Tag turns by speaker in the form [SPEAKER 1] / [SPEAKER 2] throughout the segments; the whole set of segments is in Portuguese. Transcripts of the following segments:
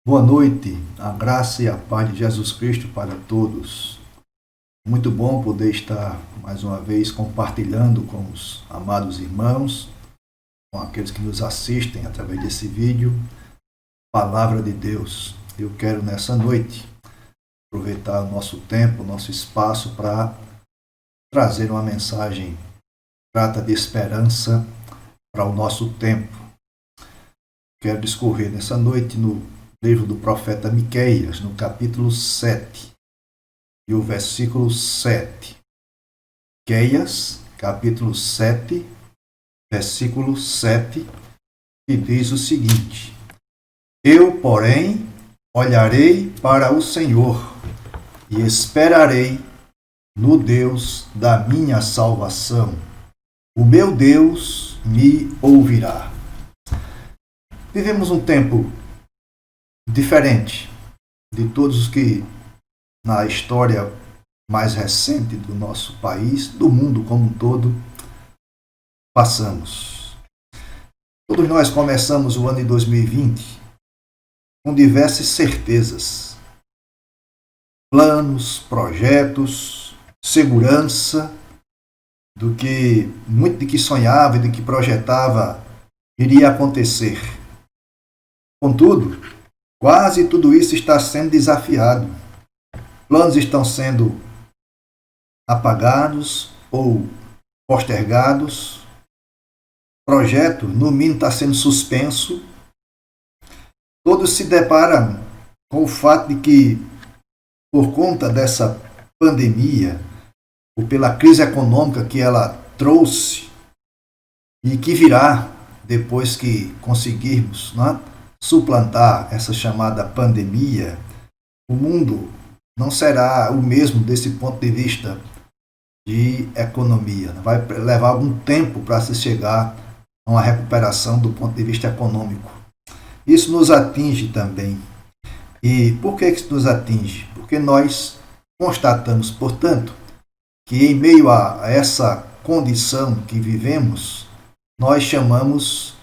[SPEAKER 1] Boa noite, a graça e a paz de Jesus Cristo para todos. Muito bom poder estar mais uma vez compartilhando com os amados irmãos, com aqueles que nos assistem através desse vídeo, Palavra de Deus. Eu quero nessa noite aproveitar o nosso tempo, o nosso espaço para trazer uma mensagem que trata de esperança para o nosso tempo. Quero discorrer nessa noite no livro do profeta Miqueias, no capítulo 7, e o versículo 7. Miqueias, capítulo 7, versículo 7, que diz o seguinte: Eu, porém, olharei para o Senhor e esperarei no Deus da minha salvação. O meu Deus me ouvirá. Vivemos um tempo diferente de todos os que na história mais recente do nosso país, do mundo como um todo, passamos. Todos nós começamos o ano de 2020 com diversas certezas, planos, projetos, segurança, muito de que sonhava e de que projetava iria acontecer. Contudo, quase tudo isso está sendo desafiado. Planos estão sendo apagados ou postergados. Projeto, no mínimo, está sendo suspenso. Todos se deparam com o fato de que, por conta dessa pandemia, ou pela crise econômica que ela trouxe e que virá depois que conseguirmos, suplantar essa chamada pandemia, o mundo não será o mesmo desse ponto de vista de economia. Vai levar algum tempo para se chegar a uma recuperação do ponto de vista econômico. Isso nos atinge também. E por que isso nos atinge? Porque nós constatamos, portanto, que em meio a essa condição que vivemos, nós chamamos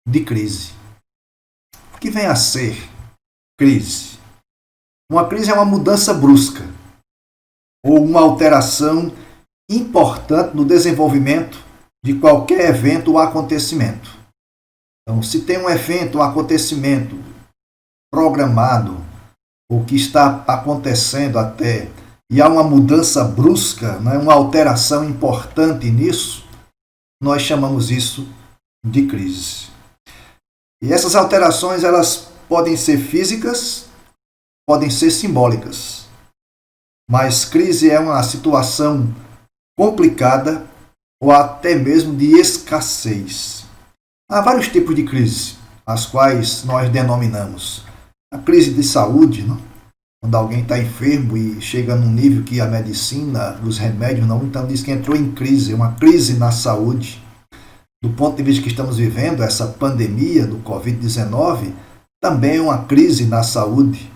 [SPEAKER 1] de crise. O que vem a ser crise? Uma crise é uma mudança brusca ou uma alteração importante no desenvolvimento de qualquer evento ou acontecimento. Então, se tem um evento ou acontecimento programado ou que está acontecendo até e há uma mudança brusca, uma alteração importante nisso, nós chamamos isso de crise. E essas alterações elas podem ser físicas, podem ser simbólicas. Mas crise é uma situação complicada ou até mesmo de escassez. Há vários tipos de crise, as quais nós denominamos. A crise de saúde, quando alguém está enfermo e chega num nível que a medicina, os remédios não, então diz que entrou em crise, uma crise na saúde. Do ponto de vista que estamos vivendo, essa pandemia do Covid-19 também é uma crise na saúde.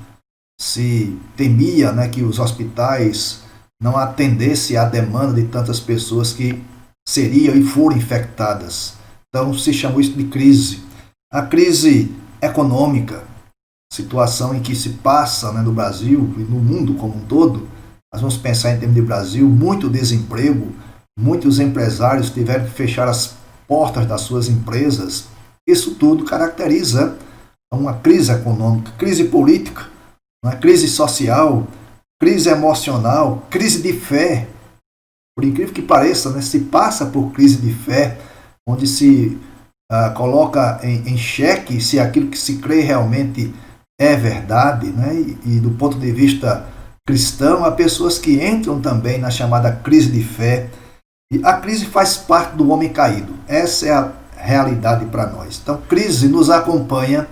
[SPEAKER 1] Se temia que os hospitais não atendessem à demanda de tantas pessoas que seriam e foram infectadas. Então se chamou isso de crise. A crise econômica, situação em que se passa no Brasil e no mundo como um todo. Nós vamos pensar em termos de Brasil, muito desemprego, muitos empresários tiveram que fechar as portas das suas empresas. Isso tudo caracteriza uma crise econômica, crise política, uma crise social, crise emocional, crise de fé. Por incrível que pareça, se passa por crise de fé, onde se coloca em xeque se aquilo que se crê realmente é verdade. E do ponto de vista cristão, há pessoas que entram também na chamada crise de fé. E a crise faz parte do homem caído. Essa é a realidade para nós. Então, crise nos acompanha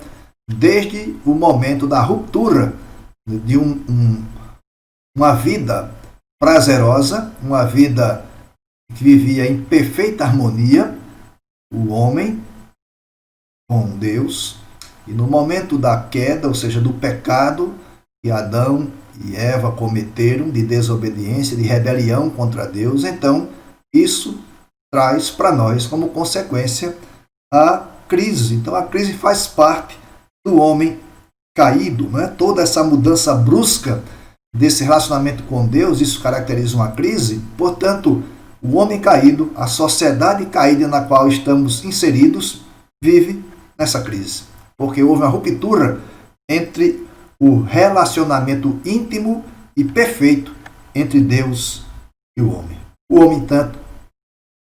[SPEAKER 1] desde o momento da ruptura de uma vida prazerosa, uma vida que vivia em perfeita harmonia, o homem com Deus, e no momento da queda, ou seja, do pecado que Adão e Eva cometeram, de desobediência, de rebelião contra Deus, então isso traz para nós como consequência a crise. Então a crise faz parte do homem caído, né? Toda essa mudança brusca desse relacionamento com Deus, isso caracteriza uma crise. Portanto, o homem caído, a sociedade caída na qual estamos inseridos, vive nessa crise. Porque houve uma ruptura entre o relacionamento íntimo e perfeito entre Deus e o homem. O homem,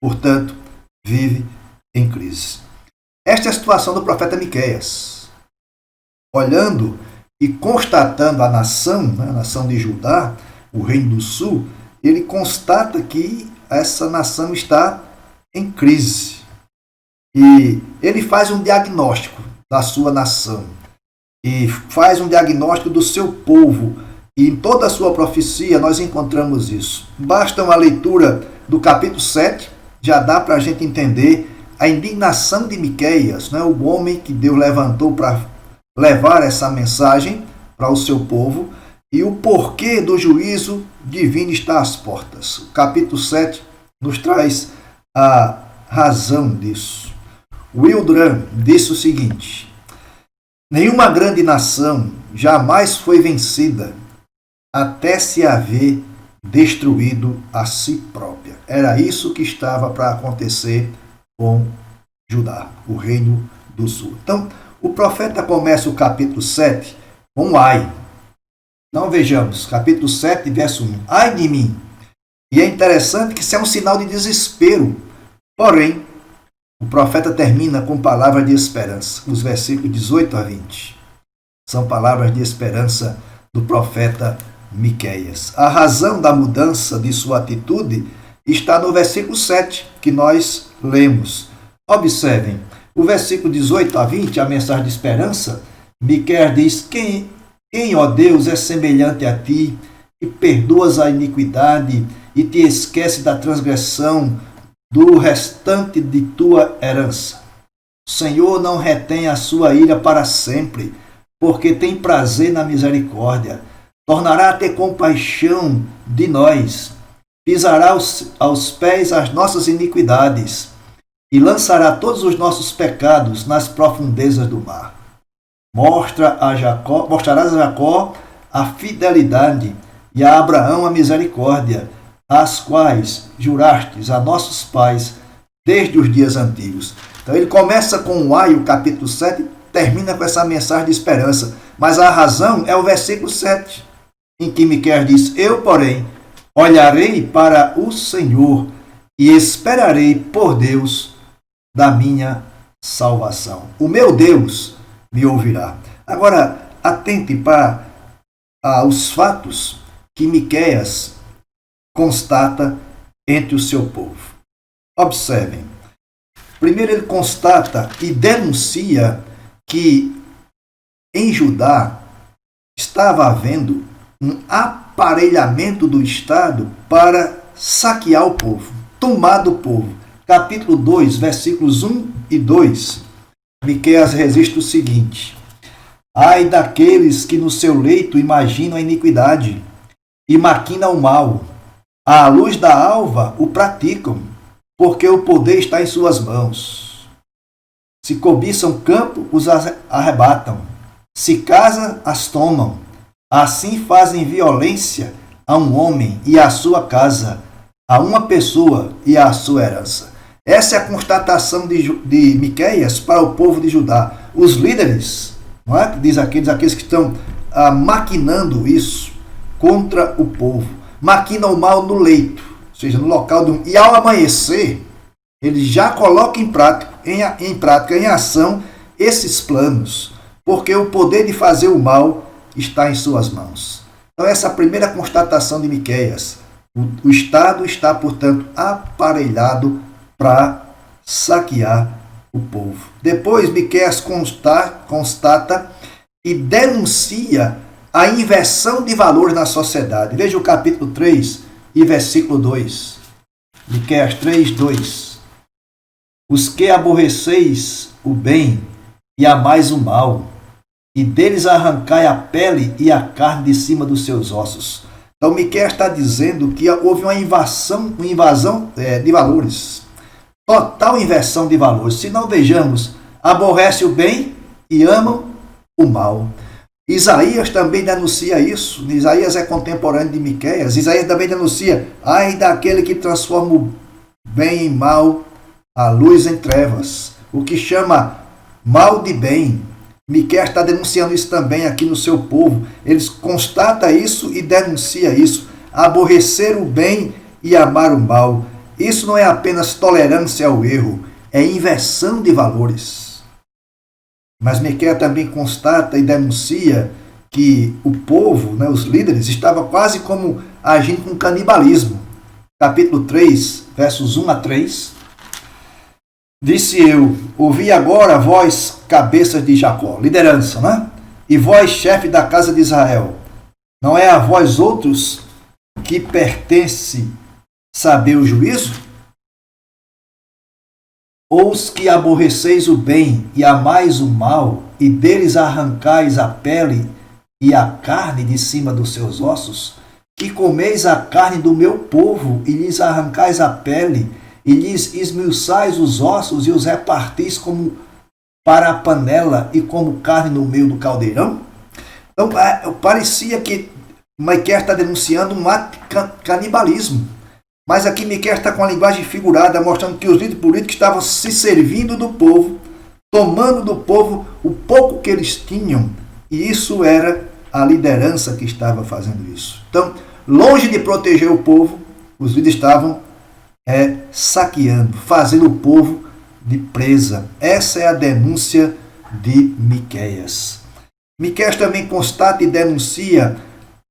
[SPEAKER 1] portanto, vive em crise. Esta é a situação do profeta Miqueias. Olhando e constatando a nação, né, a nação de Judá, o reino do sul, ele constata que essa nação está em crise. E ele faz um diagnóstico da sua nação. E faz um diagnóstico do seu povo. E em toda a sua profecia nós encontramos isso. Basta uma leitura do capítulo 7, já dá para a gente entender a indignação de Miqueias, né? O homem que Deus levantou para levar essa mensagem para o seu povo, e o porquê do juízo divino está às portas. O capítulo 7 nos traz a razão disso. Wildran disse o seguinte: nenhuma grande nação jamais foi vencida até se haver destruído a si própria. Era isso que estava para acontecer com Judá, o reino do sul. Então, o profeta começa o capítulo 7 com um ai. Então vejamos, capítulo 7, verso 1. Ai de mim! E é interessante que isso é um sinal de desespero. Porém, o profeta termina com palavras de esperança, os versículos 18 a 20. São palavras de esperança do profeta Miqueias. A razão da mudança de sua atitude está no versículo 7, que nós lemos. Observem, o versículo 18 a 20, a mensagem de esperança, Miqueias diz: Quem, ó Deus, é semelhante a ti, que perdoas a iniquidade e te esquece da transgressão do restante de tua herança. O Senhor não retém a sua ira para sempre, porque tem prazer na misericórdia. Tornará a ter compaixão de nós, pisará aos pés as nossas iniquidades e lançará todos os nossos pecados nas profundezas do mar. Mostrarás a Jacó a fidelidade e a Abraão a misericórdia, as quais jurastes a nossos pais desde os dias antigos. Então ele começa com o ai, o capítulo 7, termina com essa mensagem de esperança. Mas a razão é o versículo 7, em que Miqueias diz: Eu, porém, olharei para o Senhor e esperarei por Deus da minha salvação. O meu Deus me ouvirá. Agora, atente para os fatos que Miqueias constata entre o seu povo. Observem. Primeiro ele constata e denuncia que em Judá estava havendo um aparelhamento do Estado para saquear o povo, tomar do povo. Capítulo 2, versículos 1 e 2, Miqueias registra o seguinte: Ai daqueles que no seu leito imaginam a iniquidade e maquinam o mal, à luz da alva o praticam, porque o poder está em suas mãos. Se cobiçam campo, os arrebatam, se casa, as tomam. Assim fazem violência a um homem e à sua casa, a uma pessoa e à sua herança. Essa é a constatação de Miqueias para o povo de Judá. Os líderes, não é? Diz aqueles que estão maquinando isso contra o povo, maquinam o mal no leito, ou seja, no local e ao amanhecer, eles já colocam em prática, em ação, esses planos, porque o poder de fazer o mal está em suas mãos. Então essa é a primeira constatação de Miqueias. O Estado está, portanto, aparelhado para saquear o povo. Depois, Miqueias constata e denuncia a inversão de valores na sociedade. Veja o capítulo 3 e versículo 2. Miqueias 3, 2. Os que aborreceis o bem e amais o mal, e deles arrancai a pele e a carne de cima dos seus ossos. Então, Miqueias está dizendo que houve uma invasão de valores. Total inversão de valores. Se não vejamos, aborrece o bem e amam o mal. Isaías também denuncia isso. Isaías é contemporâneo de Miqueias. Isaías também denuncia: ai daquele que transforma o bem em mal, a luz em trevas. O que chama mal de bem. Miqueias está denunciando isso também aqui no seu povo. Ele constata isso e denuncia isso. Aborrecer o bem e amar o mal. Isso não é apenas tolerância ao erro, é inversão de valores. Mas Miqueias também constata e denuncia que o povo, os líderes, estavam quase como agindo com canibalismo. Capítulo 3, versos 1 a 3. Disse eu: ouvi agora vós, cabeças de Jacó, liderança, né? E vós, chefe da casa de Israel, não é a vós outros que pertence saber o juízo? Ou os que aborreceis o bem e amais o mal, e deles arrancais a pele e a carne de cima dos seus ossos, que comeis a carne do meu povo, e lhes arrancais a pele, e lhes esmiuçais os ossos, e os repartis como para a panela, e como carne no meio do caldeirão? Então, parecia que Miqueias está denunciando um ato de canibalismo. Mas aqui Miqueias está com a linguagem figurada, mostrando que os líderes políticos estavam se servindo do povo, tomando do povo o pouco que eles tinham. E isso era a liderança que estava fazendo isso. Então, longe de proteger o povo, os líderes estavam saqueando, fazendo o povo de presa. Essa é a denúncia de Miqueias. Miqueias também constata e denuncia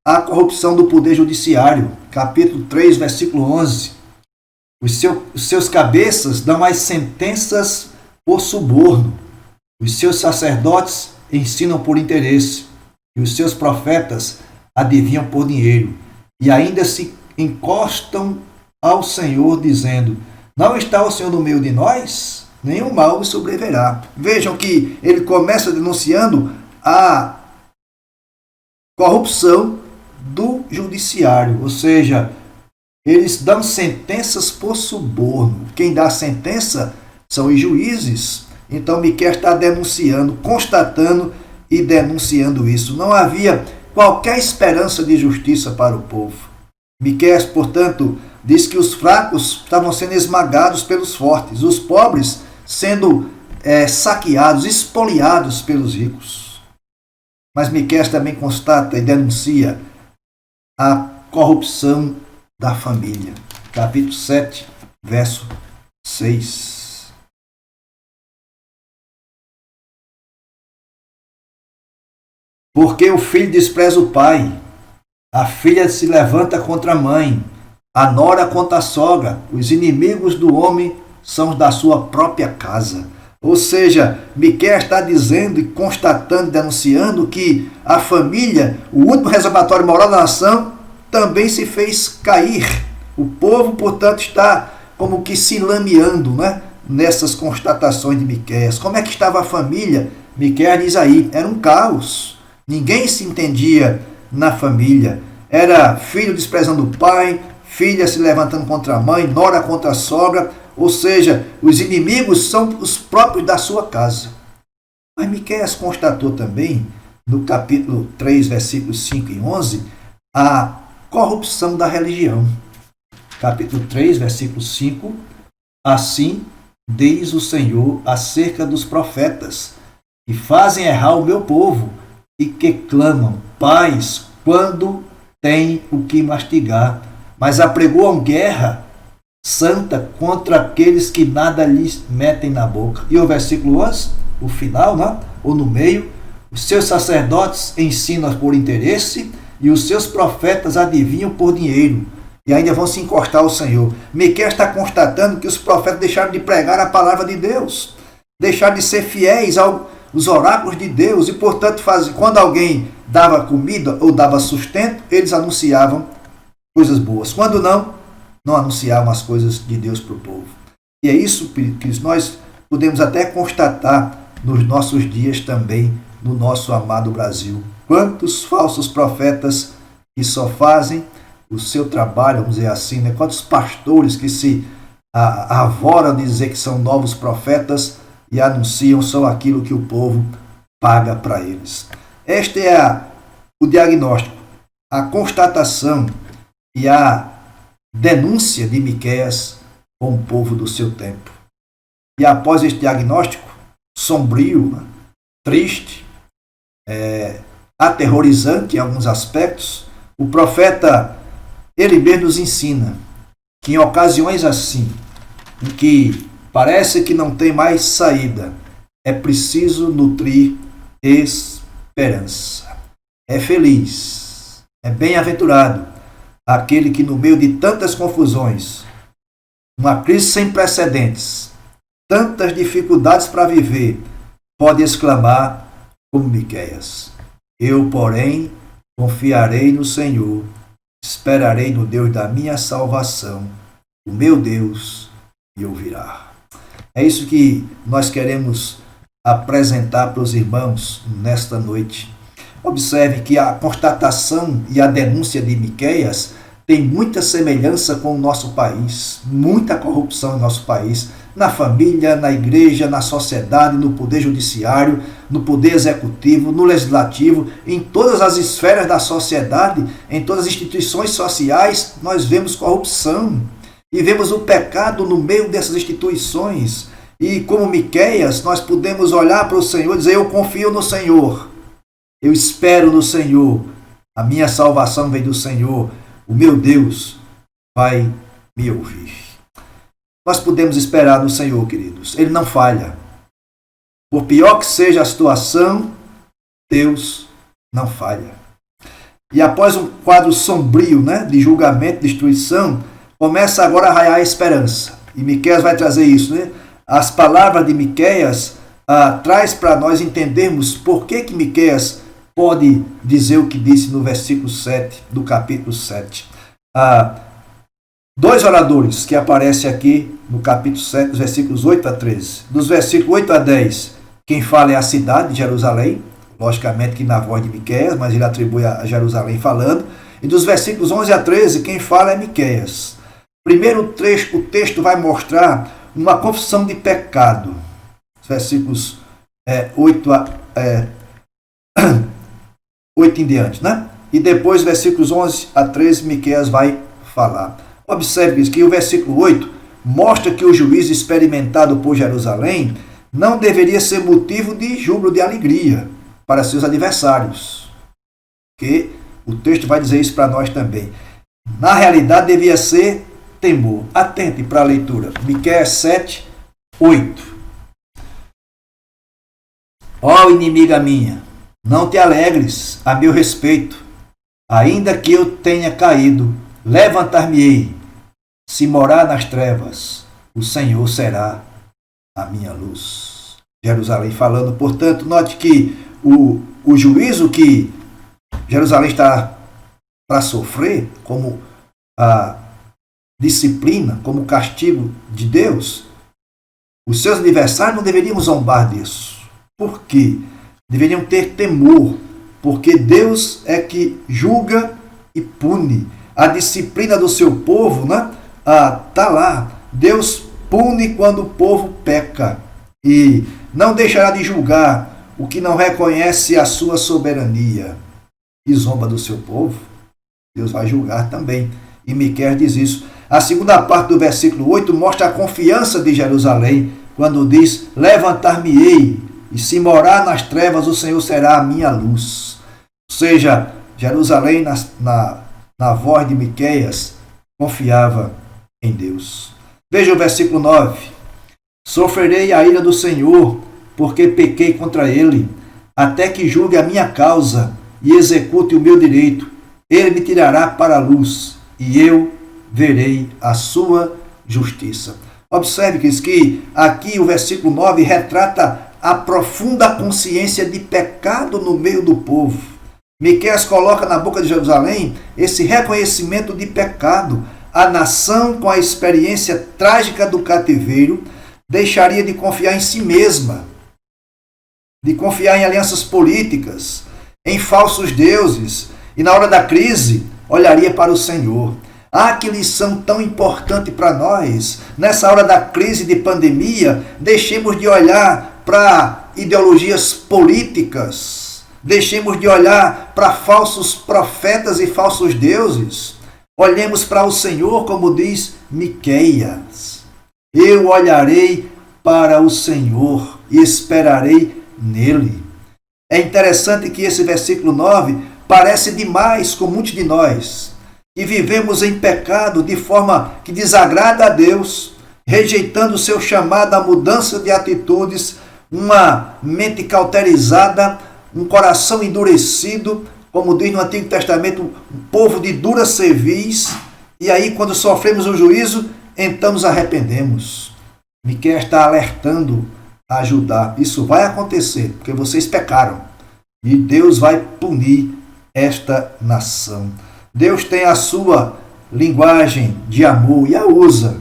[SPEAKER 1] a corrupção do poder judiciário. Capítulo 3, versículo 11. Os seus cabeças dão as sentenças por suborno. Os seus sacerdotes ensinam por interesse. E os seus profetas adivinham por dinheiro. E ainda se encostam ao Senhor, dizendo: não está o Senhor no meio de nós? Nenhum mal lhe sobreverá. Vejam que ele começa denunciando a corrupção do judiciário, ou seja, eles dão sentenças por suborno. Quem dá a sentença são os juízes. Então Miqueias está denunciando, constatando e denunciando isso. Não havia qualquer esperança de justiça para o povo. Miqueias, portanto, diz que os fracos estavam sendo esmagados pelos fortes, os pobres sendo saqueados, espoliados pelos ricos. Mas Miqueias também constata e denuncia a corrupção da família. Capítulo 7, verso 6. Porque o filho despreza o pai, a filha se levanta contra a mãe, a nora contra a sogra, os inimigos do homem são da sua própria casa. Ou seja, Miqueias está dizendo e constatando, denunciando que a família, o último reservatório moral da nação, também se fez cair. O povo, portanto, está como que se lameando, nessas constatações de Miqueias. Como é que estava a família? Miqueias diz aí, era um caos. Ninguém se entendia na família. Era filho desprezando o pai, filha se levantando contra a mãe, nora contra a sogra. Ou seja, os inimigos são os próprios da sua casa. Mas Miqueias constatou também, no capítulo 3, versículos 5 e 11, a corrupção da religião. Capítulo 3, versículo 5. Assim diz o Senhor acerca dos profetas, que fazem errar o meu povo, e que clamam paz quando têm o que mastigar, mas apregoam guerra santa contra aqueles que nada lhes metem na boca. E o versículo 11, o final, ou no meio: os seus sacerdotes ensinam por interesse, e os seus profetas adivinham por dinheiro, e ainda vão se encostar ao Senhor. Miqueias está constatando que os profetas deixaram de pregar a palavra de Deus, deixaram de ser fiéis aos oráculos de Deus, e portanto, quando alguém dava comida ou dava sustento, eles anunciavam coisas boas. Quando não anunciavam as coisas de Deus para o povo. E é isso que nós podemos até constatar nos nossos dias também, no nosso amado Brasil. Quantos falsos profetas que só fazem o seu trabalho, vamos dizer assim, quantos pastores que se avoram de dizer que são novos profetas e anunciam só aquilo que o povo paga para eles. Este é o diagnóstico, a constatação e a denúncia de Miqueias com o povo do seu tempo. E após este diagnóstico sombrio, triste, aterrorizante em alguns aspectos, o profeta, ele mesmo nos ensina que em ocasiões assim, em que parece que não tem mais saída, é preciso nutrir esperança. É feliz, é bem-aventurado aquele que no meio de tantas confusões, uma crise sem precedentes, tantas dificuldades para viver, pode exclamar como Miqueias: eu, porém, confiarei no Senhor, esperarei no Deus da minha salvação, o meu Deus me ouvirá. É isso que nós queremos apresentar para os irmãos nesta noite. Observe que a constatação e a denúncia de Miqueias tem muita semelhança com o nosso país, muita corrupção em nosso país, na família, na igreja, na sociedade, no poder judiciário, no poder executivo, no legislativo, em todas as esferas da sociedade, em todas as instituições sociais, nós vemos corrupção e vemos o pecado no meio dessas instituições. E como Miqueias, nós podemos olhar para o Senhor e dizer: eu confio no Senhor, eu espero no Senhor, a minha salvação vem do Senhor, o meu Deus vai me ouvir. Nós podemos esperar no Senhor, queridos. Ele não falha. Por pior que seja a situação, Deus não falha. E após um quadro sombrio, de julgamento, destruição, começa agora a raiar a esperança. E Miqueias vai trazer isso. As palavras de Miqueias traz para nós entendermos por que Miqueias pode dizer o que disse no versículo 7 do capítulo 7. Dois oradores que aparecem aqui no capítulo 7, dos versículos 8 a 13. Dos versículos 8 a 10, quem fala é a cidade de Jerusalém, logicamente que na voz de Miqueias, mas ele atribui a Jerusalém falando. E dos versículos 11 a 13, quem fala é Miqueias. Primeiro o texto vai mostrar uma confissão de pecado. Os versículos 8 em diante, E depois, versículos 11 a 13, Miqueias vai falar. Observe que o versículo 8 mostra que o juízo experimentado por Jerusalém não deveria ser motivo de júbilo, de alegria para seus adversários. Que o texto vai dizer isso para nós também. Na realidade, devia ser temor. Atente para a leitura. Miqueias 7, 8. Ó inimiga minha, não te alegres a meu respeito, ainda que eu tenha caído, levantar-me-ei. Se morar nas trevas, o Senhor será a minha luz. Jerusalém falando, portanto, note que o juízo que Jerusalém está para sofrer, como a disciplina, como castigo de Deus, os seus adversários não deveriam zombar disso. Por quê? Deveriam ter temor, porque Deus é que julga e pune. A disciplina do seu povo, está lá. Deus pune quando o povo peca e não deixará de julgar o que não reconhece a sua soberania e zomba do seu povo. Deus vai julgar também. E Miqueias diz isso. A segunda parte do versículo 8 mostra a confiança de Jerusalém, quando diz: levantar-me-ei, e se morar nas trevas, o Senhor será a minha luz. Ou seja, Jerusalém, na voz de Miqueias, confiava em Deus. Veja o versículo 9. Sofrerei a ira do Senhor, porque pequei contra ele, até que julgue a minha causa e execute o meu direito. Ele me tirará para a luz, e eu verei a sua justiça. Observe que aqui o versículo 9 retrata a profunda consciência de pecado no meio do povo. Miqueias coloca na boca de Jerusalém esse reconhecimento de pecado. A nação, com a experiência trágica do cativeiro, deixaria de confiar em si mesma, de confiar em alianças políticas, em falsos deuses, e na hora da crise olharia para o Senhor. Que lição tão importante para nós. Nessa hora da crise de pandemia, deixemos de olhar para ideologias políticas, Deixemos de olhar para falsos profetas e falsos deuses. Olhemos para o Senhor, como diz Miqueias. Eu olharei para o Senhor e esperarei nele. É interessante que esse versículo 9 parece demais com muitos de nós, que vivemos em pecado de forma que desagrada a Deus, rejeitando o seu chamado à mudança de atitudes, uma mente cauterizada, um coração endurecido, como diz no Antigo Testamento, um povo de dura cerviz, e aí quando sofremos o juízo, então nos arrependemos. Miqueias está alertando a Judá. Isso vai acontecer, porque vocês pecaram. E Deus vai punir esta nação. Deus tem a sua linguagem de amor e a usa.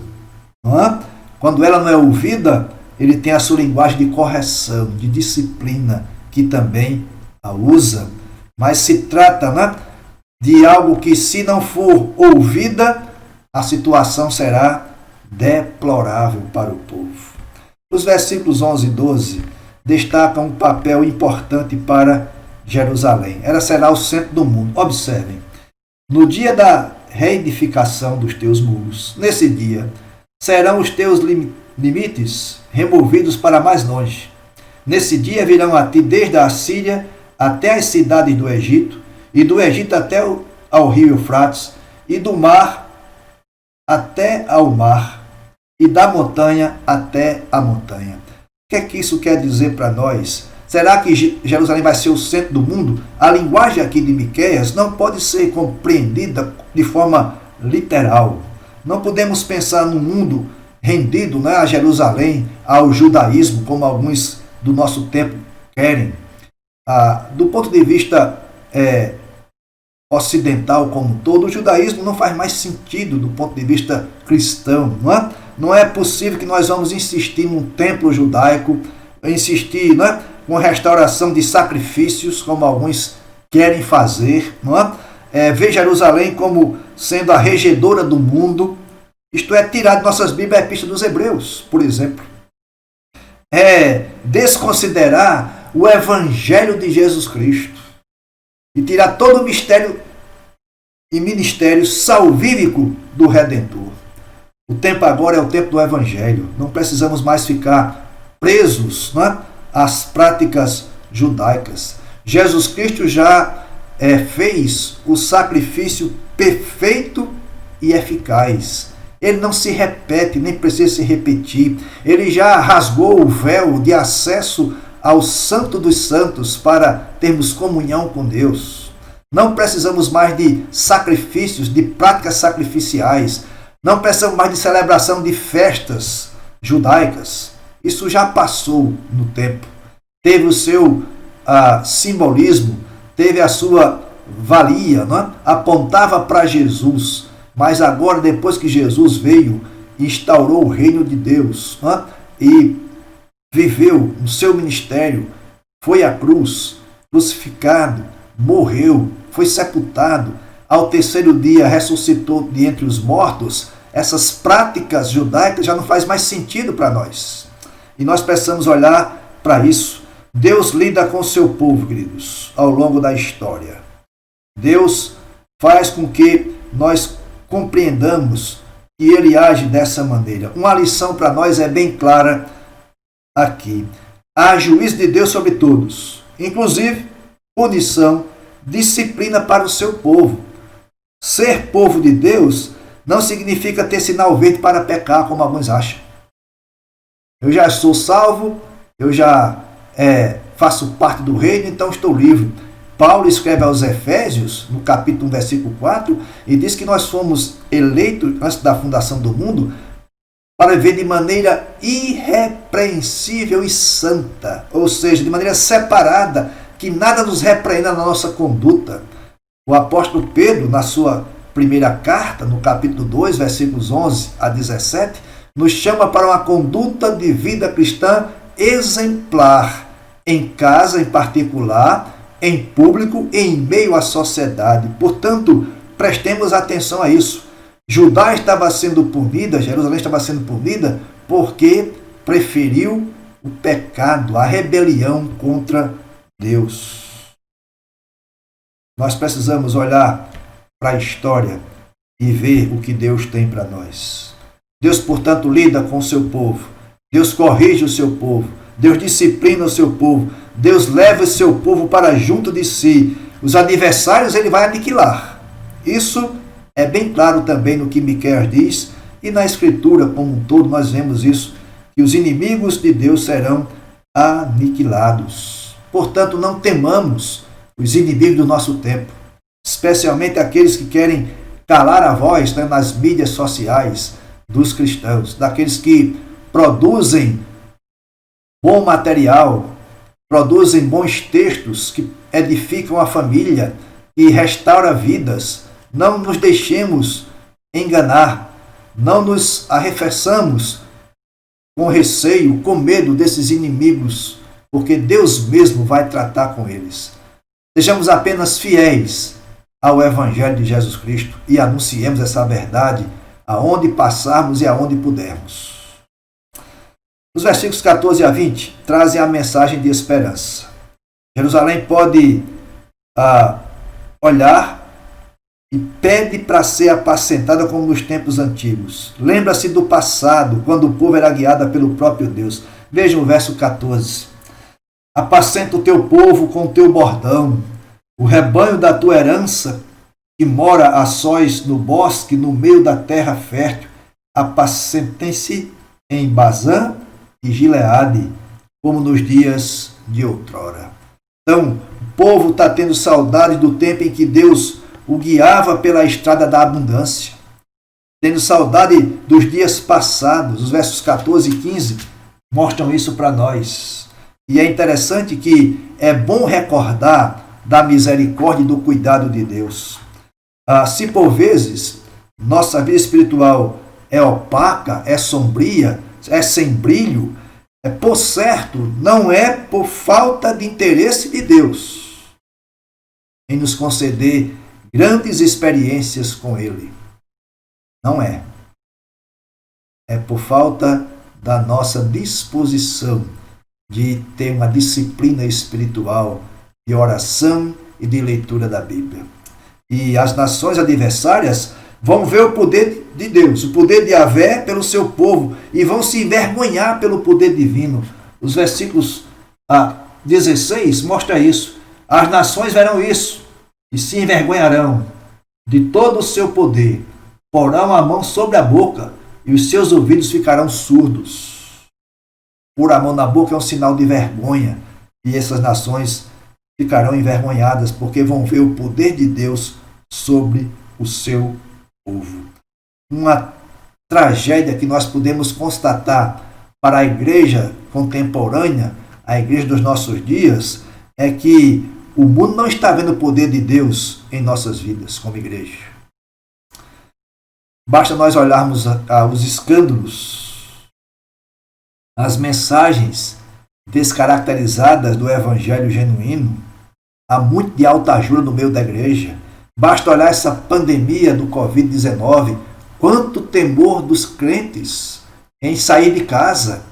[SPEAKER 1] Não é? Quando ela não é ouvida, ele tem a sua linguagem de correção, de disciplina, que também a usa. Mas se trata, né, de algo que, se não for ouvida, a situação será deplorável para o povo. Os versículos 11 e 12 destacam um papel importante para Jerusalém. Ela será o centro do mundo. Observem, no dia da reedificação dos teus muros, nesse dia, serão os teus limites removidos para mais longe. Nesse dia virão a ti desde a Assíria até as cidades do Egito, e do Egito até ao rio Eufrates, e do mar até ao mar, e da montanha até a montanha. O que é que isso quer dizer para nós? Será que Jerusalém vai ser o centro do mundo? A linguagem aqui de Miqueias não pode ser compreendida de forma literal. Não podemos pensar num mundo rendido, né, a Jerusalém, ao judaísmo, como alguns do nosso tempo querem. Do ponto de vista ocidental como um todo, o judaísmo não faz mais sentido do ponto de vista cristão. Não é possível que nós vamos insistir num templo judaico, insistir, com restauração de sacrifícios, como alguns querem fazer. Ver Jerusalém como sendo a regedora do mundo. Isto é, tirar de nossas Bíblias a Epístola dos Hebreus, por exemplo. Desconsiderar o Evangelho de Jesus Cristo e tirar todo o mistério e ministério salvífico do Redentor. O tempo agora é o tempo do Evangelho. Não precisamos mais ficar presos às práticas judaicas. Jesus Cristo já fez o sacrifício perfeito e eficaz. Ele não se repete, nem precisa se repetir. Ele já rasgou o véu de acesso ao Santo dos Santos para termos comunhão com Deus. Não precisamos mais de sacrifícios, de práticas sacrificiais. Não precisamos mais de celebração de festas judaicas. Isso já passou no tempo. Teve o seu simbolismo, teve a sua valia, apontava para Jesus. Mas agora, depois que Jesus veio, instaurou o reino de Deus, e viveu no seu ministério, foi à cruz, crucificado, morreu, foi sepultado, ao terceiro dia ressuscitou de entre os mortos, essas práticas judaicas já não faz mais sentido para nós. E nós precisamos olhar para isso. Deus lida com o seu povo, queridos, ao longo da história. Deus faz com que nós compreendamos que ele age dessa maneira. Uma lição para nós é bem clara aqui. Há juízo de Deus sobre todos, inclusive punição, disciplina para o seu povo. Ser povo de Deus não significa ter sinal verde para pecar, como alguns acham. Eu já sou salvo, eu já faço parte do reino, então estou livre. Paulo escreve aos Efésios, no capítulo 1, versículo 4, e diz que nós fomos eleitos antes da fundação do mundo para viver de maneira irrepreensível e santa, ou seja, de maneira separada, que nada nos repreenda na nossa conduta. O apóstolo Pedro, na sua primeira carta, no capítulo 2, versículos 11 a 17, nos chama para uma conduta de vida cristã exemplar, em casa em particular, em público e em meio à sociedade. Portanto, prestemos atenção a isso. Judá estava sendo punida, Jerusalém estava sendo punida, porque preferiu o pecado, a rebelião contra Deus. Nós precisamos olhar para a história e ver o que Deus tem para nós. Deus, portanto, lida com o seu povo. Deus corrige o seu povo. Deus disciplina o seu povo. Deus leva o seu povo para junto de si. Os adversários ele vai aniquilar. Isso é bem claro também no que Miqueias diz, e na Escritura como um todo nós vemos isso, que os inimigos de Deus serão aniquilados. Portanto, não temamos os inimigos do nosso tempo, especialmente aqueles que querem calar a voz, né, nas mídias sociais dos cristãos, daqueles que produzem bom material, produzem bons textos que edificam a família e restauram vidas. Não nos deixemos enganar, não nos arrefeçamos com receio, com medo desses inimigos, porque Deus mesmo vai tratar com eles. Sejamos apenas fiéis ao Evangelho de Jesus Cristo e anunciemos essa verdade aonde passarmos e aonde pudermos. Os versículos 14 a 20 trazem a mensagem de esperança. Jerusalém pode olhar e pede para ser apacentada como nos tempos antigos. Lembra-se do passado, quando o povo era guiado pelo próprio Deus. Vejam o verso 14. Apacenta o teu povo com o teu bordão, o rebanho da tua herança, que mora a sós no bosque, no meio da terra fértil. Apacentem-se em Bazã e Gileade, como nos dias de outrora. Então, o povo está tendo saudade do tempo em que Deus o guiava pela estrada da abundância. Tendo saudade dos dias passados. Os versos 14 e 15 mostram isso para nós. E é interessante que é bom recordar da misericórdia e do cuidado de Deus. Se por vezes nossa vida espiritual é opaca, é sombria, é sem brilho, por certo, não é por falta de interesse de Deus em nos conceder grandes experiências com Ele. Não é. É por falta da nossa disposição de ter uma disciplina espiritual de oração e de leitura da Bíblia. E as nações adversárias vão ver o poder de Deus, o poder de Yahvé pelo seu povo, e vão se envergonhar pelo poder divino. Os versículos 16 mostram isso. As nações verão isso e se envergonharão de todo o seu poder, porão a mão sobre a boca e os seus ouvidos ficarão surdos. Pôr a mão na boca é um sinal de vergonha, e essas nações ficarão envergonhadas porque vão ver o poder de Deus sobre o seu povo. Uma tragédia que nós podemos constatar para a igreja contemporânea, a igreja dos nossos dias, é que o mundo não está vendo o poder de Deus em nossas vidas como igreja. Basta nós olharmos os escândalos, as mensagens descaracterizadas do evangelho genuíno. Há muito de alta ajuda no meio da igreja. Basta olhar essa pandemia do Covid-19, quanto temor dos crentes em sair de casa.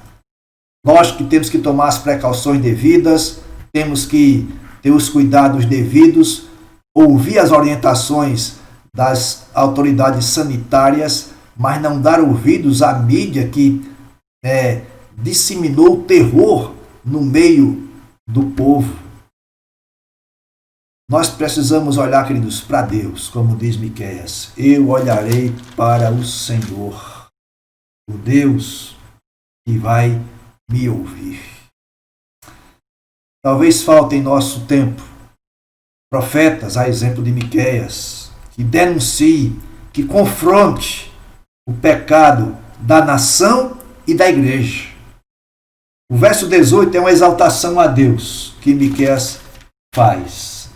[SPEAKER 1] Lógico que temos que tomar as precauções devidas, temos que ter os cuidados devidos, ouvir as orientações das autoridades sanitárias, mas não dar ouvidos à mídia que disseminou o terror no meio do povo. Nós precisamos olhar, queridos, para Deus, como diz Miqueias. Eu olharei para o Senhor, o Deus que vai me ouvir. Talvez falte em nosso tempo profetas, a exemplo de Miqueias, que denuncie, que confronte o pecado da nação e da igreja. O verso 18 é uma exaltação a Deus que Miqueias faz.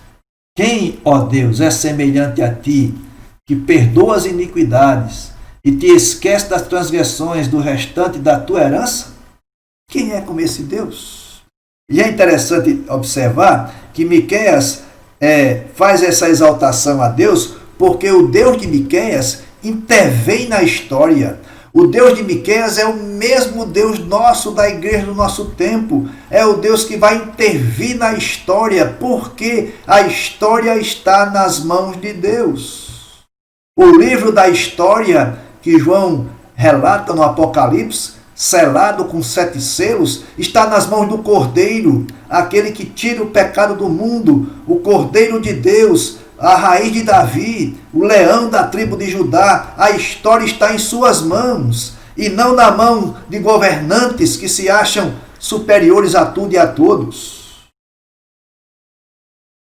[SPEAKER 1] Quem, ó Deus, é semelhante a ti, que perdoa as iniquidades e te esquece das transgressões do restante da tua herança? Quem é como esse Deus? E é interessante observar que Miqueias faz essa exaltação a Deus, porque o Deus de Miqueias intervém na história. O Deus de Miqueias é o mesmo Deus nosso, da igreja do nosso tempo. É o Deus que vai intervir na história, porque a história está nas mãos de Deus. O livro da história que João relata no Apocalipse, selado com 7 selos, está nas mãos do Cordeiro, aquele que tira o pecado do mundo, o Cordeiro de Deus, a raiz de Davi, o leão da tribo de Judá. A história está em suas mãos e não na mão de governantes que se acham superiores a tudo e a todos.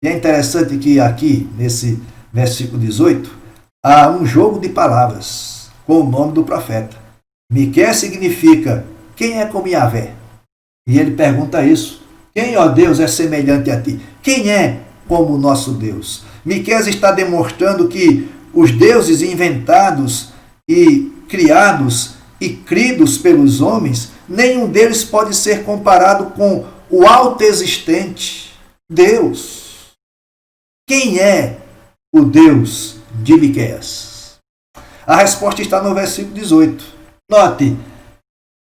[SPEAKER 1] E é interessante que aqui, nesse versículo 18, há um jogo de palavras com o nome do profeta. Miqueias significa: quem é como Yahvé? E ele pergunta isso: quem, ó Deus, é semelhante a ti? Quem é como o nosso Deus? Miqueias está demonstrando que os deuses inventados e criados e cridos pelos homens, nenhum deles pode ser comparado com o autoexistente Deus. Quem é o Deus de Miqueias? A resposta está no versículo 18. Note,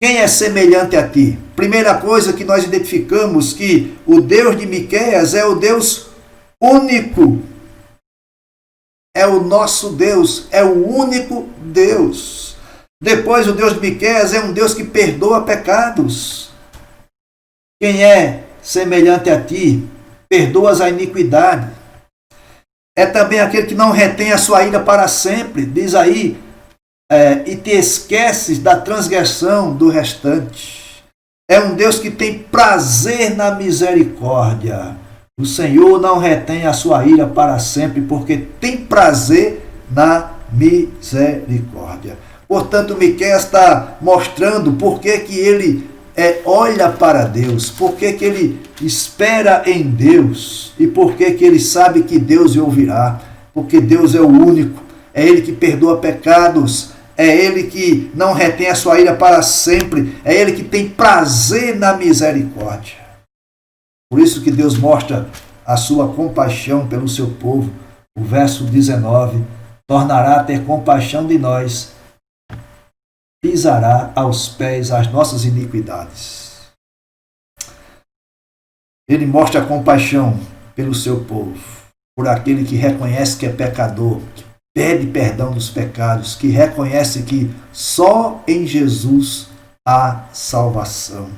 [SPEAKER 1] quem é semelhante a ti? Primeira coisa que nós identificamos, que o Deus de Miqueias é o Deus único. É o nosso Deus, é o único Deus. Depois, o Deus de Miqueias é um Deus que perdoa pecados. Quem é semelhante a ti? Perdoas a iniquidade. É também aquele que não retém a sua ira para sempre, diz aí, e te esqueces da transgressão do restante. É um Deus que tem prazer na misericórdia. O Senhor não retém a sua ira para sempre, porque tem prazer na misericórdia. Portanto, Miqueias está mostrando por que ele olha para Deus, por que ele espera em Deus e por que ele sabe que Deus o ouvirá. Porque Deus é o único, é Ele que perdoa pecados, é Ele que não retém a sua ira para sempre, é Ele que tem prazer na misericórdia. Por isso que Deus mostra a sua compaixão pelo seu povo. O verso 19, tornará a ter compaixão de nós, pisará aos pés as nossas iniquidades. Ele mostra compaixão pelo seu povo, por aquele que reconhece que é pecador, que pede perdão dos pecados, que reconhece que só em Jesus há salvação.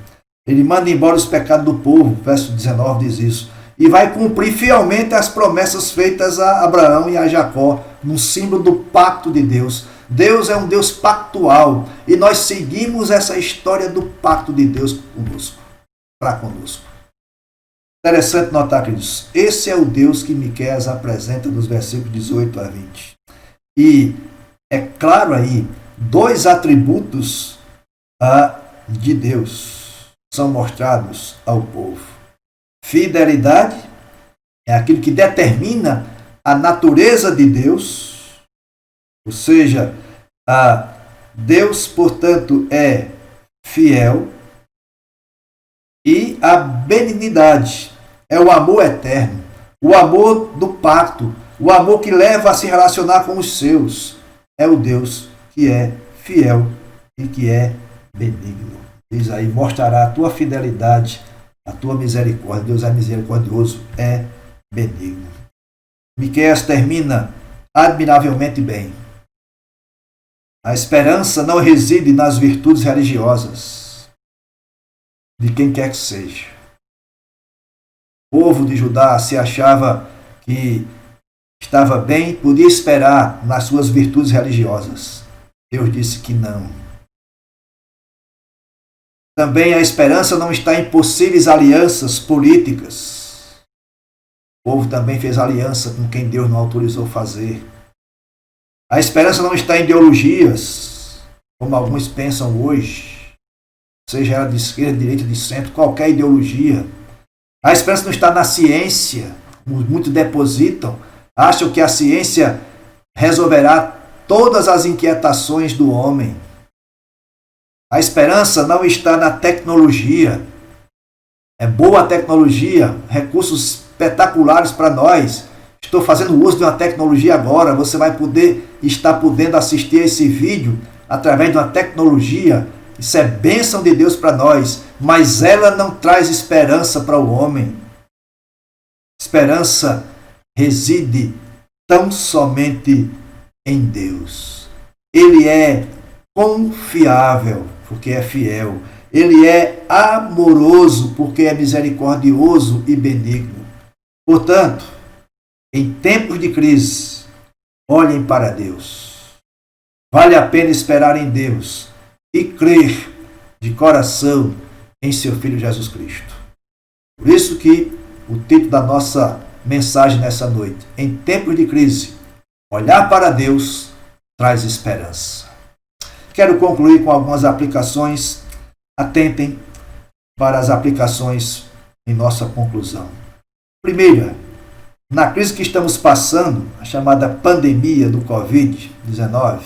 [SPEAKER 1] Ele manda embora os pecados do povo, verso 19 diz isso, e vai cumprir fielmente as promessas feitas a Abraão e a Jacó, no símbolo do pacto de Deus. Deus é um Deus pactual, e nós seguimos essa história do pacto de Deus conosco, para conosco. Interessante notar, queridos, esse é o Deus que Miqueias apresenta nos versículos 18 a 20. E é claro aí, 2 atributos de Deus são mostrados ao povo. Fidelidade é aquilo que determina a natureza de Deus, ou seja, Deus, portanto, é fiel. E a benignidade é o amor eterno, o amor do pacto, o amor que leva a se relacionar com os seus. É o Deus que é fiel e que é benigno. Diz aí, mostrará a tua fidelidade, a tua misericórdia. Deus é misericordioso, é benigno. Miqueias termina admiravelmente bem. A esperança não reside nas virtudes religiosas de quem quer que seja. O povo de Judá se achava que estava bem, podia esperar nas suas virtudes religiosas. Deus disse que não. Também a esperança não está em possíveis alianças políticas. O povo também fez aliança com quem Deus não autorizou fazer. A esperança não está em ideologias, como alguns pensam hoje, seja ela de esquerda, de direita, de centro, qualquer ideologia. A esperança não está na ciência, como muitos depositam, acham que a ciência resolverá todas as inquietações do homem. A esperança não está na tecnologia. É boa a tecnologia, recursos espetaculares para nós. Estou fazendo uso de uma tecnologia agora, você vai estar podendo assistir esse vídeo através de uma tecnologia. Isso é bênção de Deus para nós, mas ela não traz esperança para o homem. Esperança reside tão somente em Deus. Ele é confiável, porque é fiel. Ele é amoroso, porque é misericordioso e benigno. Portanto, em tempos de crise, olhem para Deus. Vale a pena esperar em Deus e crer de coração em seu Filho Jesus Cristo. Por isso que o título da nossa mensagem nessa noite, em tempos de crise, olhar para Deus traz esperança. Quero concluir com algumas aplicações. Atentem para as aplicações em nossa conclusão. Primeira, na crise que estamos passando, a chamada pandemia do Covid-19,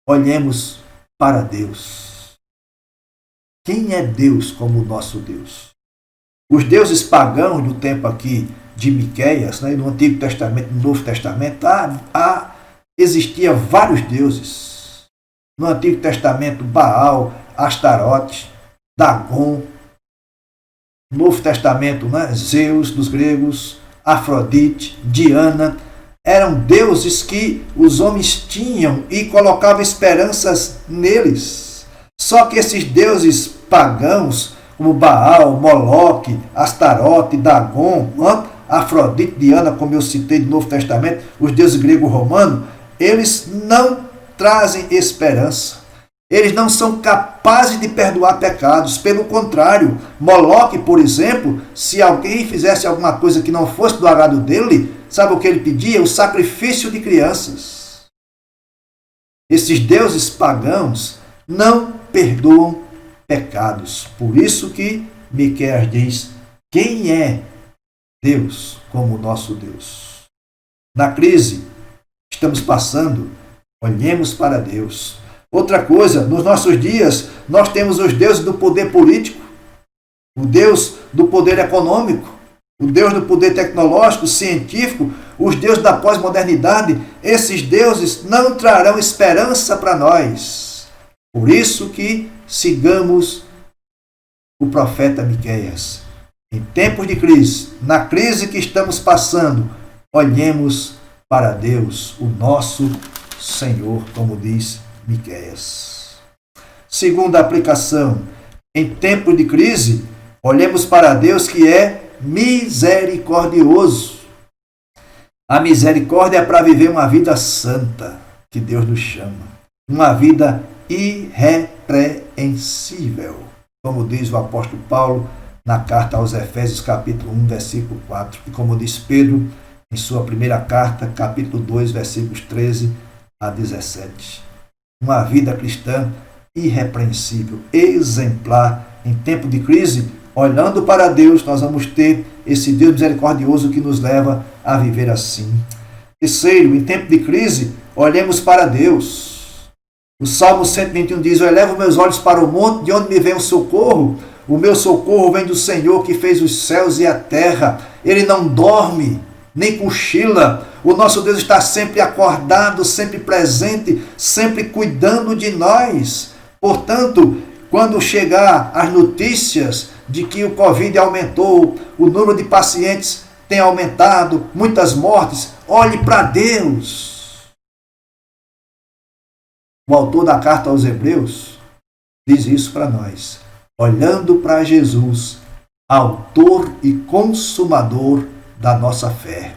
[SPEAKER 1] olhemos para Deus. Quem é Deus como o nosso Deus? Os deuses pagãos do tempo aqui de Miqueias, no Antigo Testamento, no Novo Testamento, existia vários deuses. No Antigo Testamento, Baal, Astarote, Dagon. No Novo Testamento, Zeus dos gregos, Afrodite, Diana. Eram deuses que os homens tinham e colocavam esperanças neles. Só que esses deuses pagãos, como Baal, Moloque, Astarote, Dagon, Afrodite, Diana, como eu citei no Novo Testamento, os deuses grego-romanos, eles não trazem esperança. Eles não são capazes de perdoar pecados. Pelo contrário, Moloque, por exemplo, se alguém fizesse alguma coisa que não fosse do agrado dele, sabe o que ele pedia? O sacrifício de crianças. Esses deuses pagãos não perdoam pecados. Por isso que Miqueias diz: quem é Deus como o nosso Deus? Na crise que estamos passando, olhemos para Deus. Outra coisa, nos nossos dias, nós temos os deuses do poder político, o Deus do poder econômico, o Deus do poder tecnológico, científico, os deuses da pós-modernidade. Esses deuses não trarão esperança para nós. Por isso que sigamos o profeta Miqueias. Em tempos de crise, na crise que estamos passando, olhemos para Deus, o nosso Senhor, como diz Miqueias. Segunda aplicação, em tempo de crise, olhemos para Deus que é misericordioso. A misericórdia é para viver uma vida santa, que Deus nos chama. Uma vida irrepreensível, como diz o apóstolo Paulo na carta aos Efésios, capítulo 1, versículo 4. E como diz Pedro em sua primeira carta, capítulo 2, versículos 13 a 17. Uma vida cristã irrepreensível, exemplar. Em tempo de crise, olhando para Deus, nós vamos ter esse Deus misericordioso que nos leva a viver assim. Terceiro, em tempo de crise, olhemos para Deus. O Salmo 121 diz: eu elevo meus olhos para o monte, de onde me vem o socorro. O meu socorro vem do Senhor que fez os céus e a terra. Ele não dorme, nem cochila. O nosso Deus está sempre acordado, sempre presente, sempre cuidando de nós. Portanto, quando chegar as notícias de que o Covid aumentou, o número de pacientes tem aumentado, muitas mortes, olhe para Deus. O autor da carta aos Hebreus diz isso para nós. Olhando para Jesus, autor e consumador da nossa fé.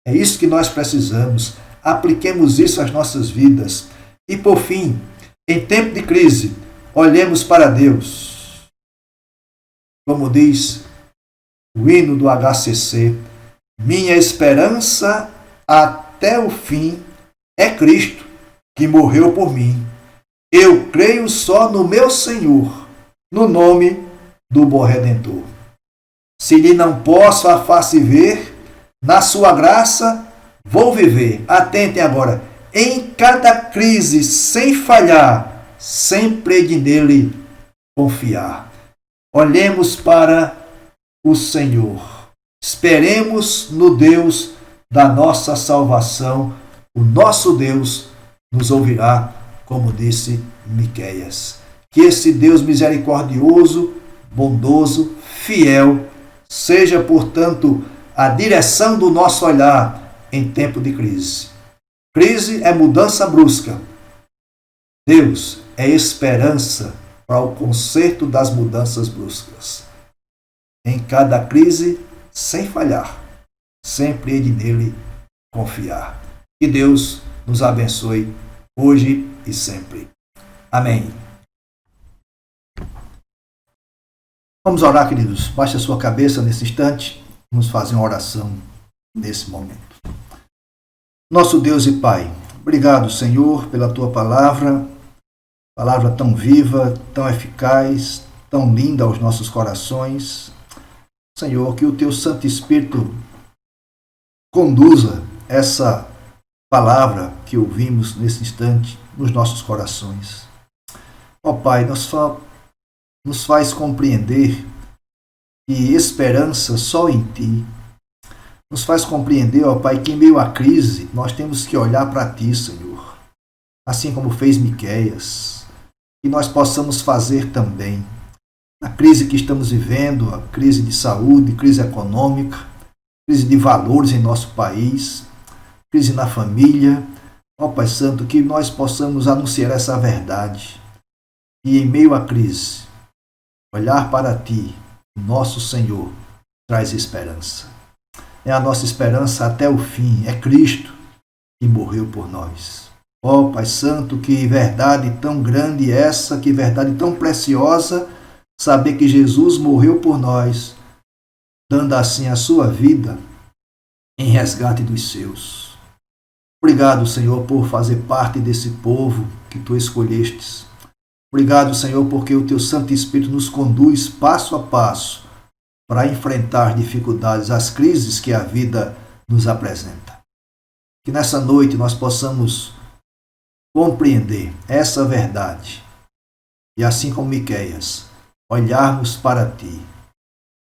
[SPEAKER 1] É isso que nós precisamos. Apliquemos isso às nossas vidas. E por fim, em tempo de crise, olhemos para Deus. Como diz o hino do HCC, minha esperança até o fim é Cristo, que morreu por mim. Eu creio só no meu Senhor, no nome do bom Redentor. Se lhe não posso a face ver, na sua graça vou viver. Atentem agora. Em cada crise, sem falhar, sempre hei de nele confiar. Olhemos para o Senhor. Esperemos no Deus da nossa salvação. O nosso Deus nos ouvirá, como disse Miqueias. Que esse Deus misericordioso, bondoso, fiel, seja, portanto, a direção do nosso olhar em tempo de crise. Crise é mudança brusca. Deus é esperança para o conserto das mudanças bruscas. Em cada crise, sem falhar, sempre hei de nele confiar. Que Deus nos abençoe hoje e sempre. Amém. Vamos orar, queridos. Baixe a sua cabeça nesse instante. Vamos fazer uma oração nesse momento. Nosso Deus e Pai, obrigado, Senhor, pela Tua palavra tão viva, tão eficaz, tão linda aos nossos corações. Senhor, que o Teu Santo Espírito conduza essa palavra que ouvimos nesse instante nos nossos corações. Ó Pai, nos faz compreender que esperança só em Ti. Nos faz compreender, ó Pai, que em meio à crise nós temos que olhar para Ti, Senhor. Assim como fez Miqueias. Que nós possamos fazer também. Na crise que estamos vivendo, a crise de saúde, crise econômica, crise de valores em nosso país, crise na família. Ó Pai Santo, que nós possamos anunciar essa verdade. E em meio à crise, olhar para Ti, nosso Senhor, traz esperança. É a nossa esperança até o fim. É Cristo que morreu por nós. Ó Pai Santo, que verdade tão grande essa, que verdade tão preciosa, saber que Jesus morreu por nós, dando assim a sua vida em resgate dos seus. Obrigado, Senhor, por fazer parte desse povo que Tu escolhestes. Obrigado, Senhor, porque o Teu Santo Espírito nos conduz passo a passo para enfrentar dificuldades, as crises que a vida nos apresenta. Que nessa noite nós possamos compreender essa verdade e, assim como Miqueias, olharmos para Ti,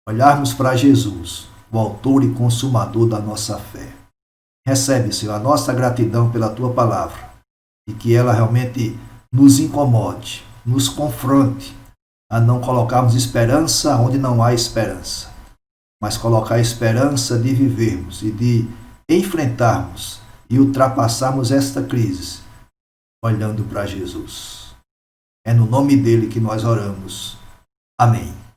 [SPEAKER 1] olharmos para Jesus, o autor e consumador da nossa fé. Recebe, Senhor, a nossa gratidão pela Tua palavra e que ela realmente nos incomode, nos confronte a não colocarmos esperança onde não há esperança, mas colocar a esperança de vivermos e de enfrentarmos e ultrapassarmos esta crise olhando para Jesus. É no nome dele que nós oramos. Amém.